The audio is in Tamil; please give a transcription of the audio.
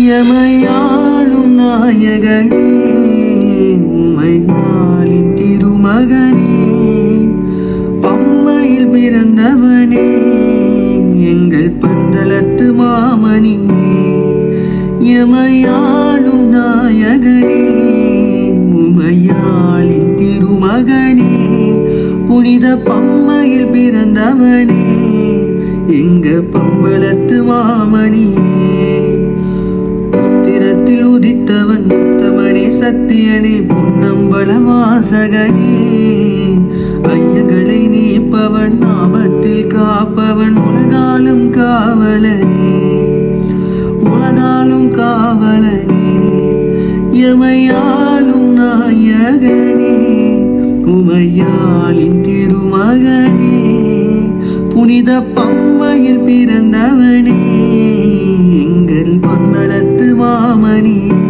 எமையாளும் நாயகனே உமையாளின் திருமகனே பம்மையில் பிறந்தவனே எங்கள் பந்தலத்து மாமணியே எமையாளும் நாயகனே உமையாளின் திருமகனே புனித பம்மையில் பிறந்தவனே எங்க பம்பலத்து மாமணியே உத்திரத்தில் உதித்தவன் உத்தமனே சத்தியனே பொன்னம்பல வாசகனே ஐயங்களை நீப்பவன் ஆபத்தில் காப்பவன் உலகாலும் காவலனே உலகாலும் காவலனே எமையாளும் நாயகனே உமையாளின் திருமகனே புனித பம்மையில் பிறந்தவனே எங்கள் பம்பலத்து மாமணியே